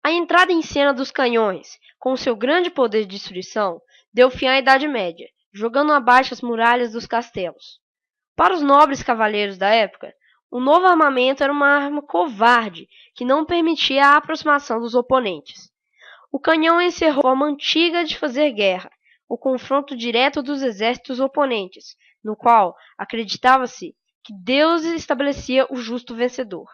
A entrada em cena dos canhões, com seu grande poder de destruição, deu fim à Idade Média, jogando abaixo as muralhas dos castelos. Para os nobres cavaleiros da época, o novo armamento era uma arma covarde que não permitia a aproximação dos oponentes. O canhão encerrou a forma antiga de fazer guerra, o confronto direto dos exércitos oponentes, no qual acreditava-se que Deus estabelecia o justo vencedor.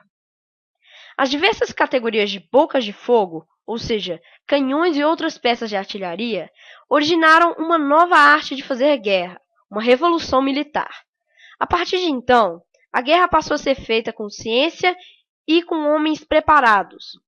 As diversas categorias de bocas de fogo, ou seja, canhões e outras peças de artilharia, originaram uma nova arte de fazer guerra, uma revolução militar. A partir de então, a guerra passou a ser feita com ciência e com homens preparados.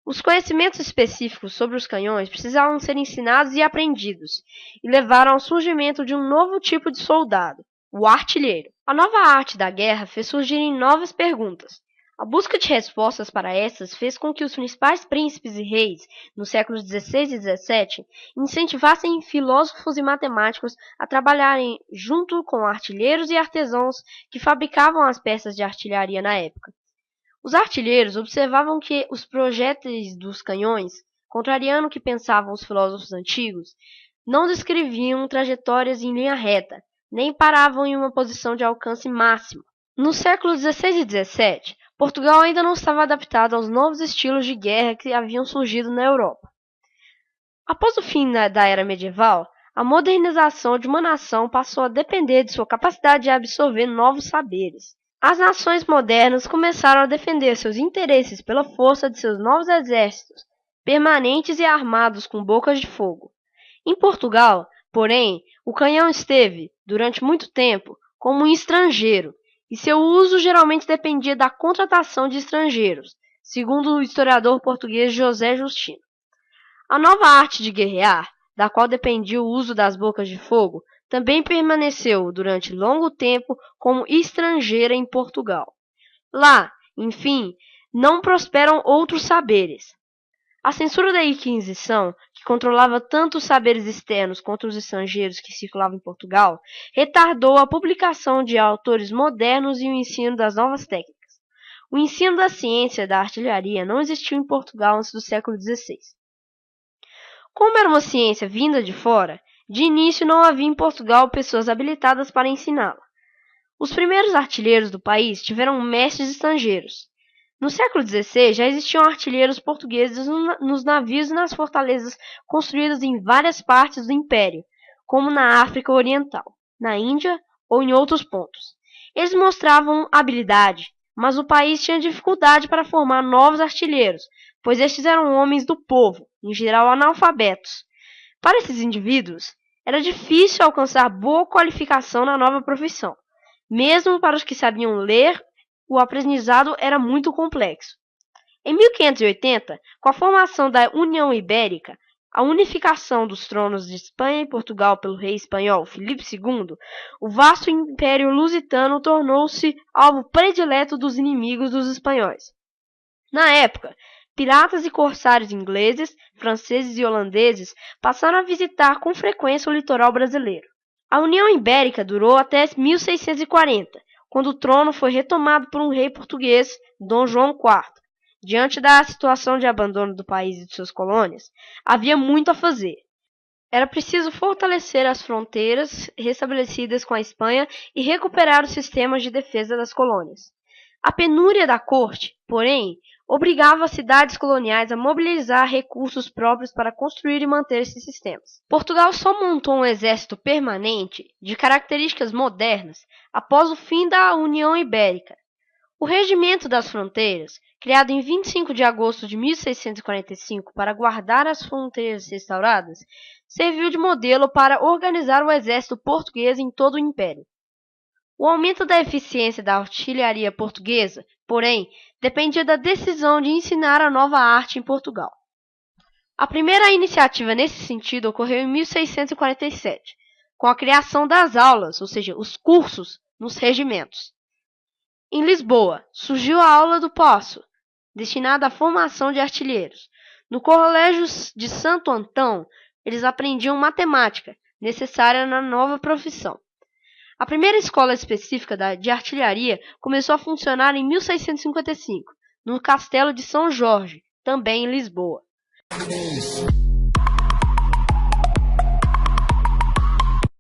Os conhecimentos específicos sobre os canhões precisavam ser ensinados e aprendidos, e levaram ao surgimento de um novo tipo de soldado, o artilheiro. A nova arte da guerra fez surgirem novas perguntas. A busca de respostas para essas fez com que os principais príncipes e reis, nos séculos XVI e XVII, incentivassem filósofos e matemáticos a trabalharem junto com artilheiros e artesãos que fabricavam as peças de artilharia na época. Os artilheiros observavam que os projéteis dos canhões, contrariando o que pensavam os filósofos antigos, não descreviam trajetórias em linha reta, nem paravam em uma posição de alcance máximo. Nos séculos XVI e XVII, Portugal ainda não estava adaptado aos novos estilos de guerra que haviam surgido na Europa. Após o fim da Era Medieval, a modernização de uma nação passou a depender de sua capacidade de absorver novos saberes. As nações modernas começaram a defender seus interesses pela força de seus novos exércitos, permanentes e armados com bocas de fogo. Em Portugal, porém, o canhão esteve, durante muito tempo, como um estrangeiro, e seu uso geralmente dependia da contratação de estrangeiros, segundo o historiador português José Justino. A nova arte de guerrear, da qual dependia o uso das bocas de fogo, também permaneceu durante longo tempo como estrangeira em Portugal. Lá, enfim, não prosperam outros saberes. A censura da Inquisição, que controlava tanto os saberes externos quanto os estrangeiros que circulavam em Portugal, retardou a publicação de autores modernos e o ensino das novas técnicas. O ensino da ciência da artilharia não existiu em Portugal antes do século XVI. Como era uma ciência vinda de fora, de início não havia em Portugal pessoas habilitadas para ensiná-la. Os primeiros artilheiros do país tiveram mestres estrangeiros. No século XVI já existiam artilheiros portugueses nos navios e nas fortalezas construídas em várias partes do Império, como na África Oriental, na Índia ou em outros pontos. Eles mostravam habilidade, mas o país tinha dificuldade para formar novos artilheiros, pois estes eram homens do povo, em geral analfabetos. Para esses indivíduos, era difícil alcançar boa qualificação na nova profissão. Mesmo para os que sabiam ler, o aprendizado era muito complexo. Em 1580, com a formação da União Ibérica, a unificação dos tronos de Espanha e Portugal pelo rei espanhol Filipe II, o vasto Império Lusitano tornou-se alvo predileto dos inimigos dos espanhóis. Na época, piratas e corsários ingleses, franceses e holandeses passaram a visitar com frequência o litoral brasileiro. A União Ibérica durou até 1640, quando o trono foi retomado por um rei português, Dom João IV. Diante da situação de abandono do país e de suas colônias, havia muito a fazer. Era preciso fortalecer as fronteiras restabelecidas com a Espanha e recuperar os sistemas de defesa das colônias. A penúria da corte, porém, obrigava as cidades coloniais a mobilizar recursos próprios para construir e manter esses sistemas. Portugal só montou um exército permanente, de características modernas, após o fim da União Ibérica. O Regimento das Fronteiras, criado em 25 de agosto de 1645 para guardar as fronteiras restauradas, serviu de modelo para organizar o exército português em todo o Império. O aumento da eficiência da artilharia portuguesa, porém, dependia da decisão de ensinar a nova arte em Portugal. A primeira iniciativa nesse sentido ocorreu em 1647, com a criação das aulas, ou seja, os cursos, nos regimentos. Em Lisboa, surgiu a Aula do Paço, destinada à formação de artilheiros. No Colégio de Santo Antão, eles aprendiam matemática, necessária na nova profissão. A primeira escola específica de artilharia começou a funcionar em 1655, no Castelo de São Jorge, também em Lisboa.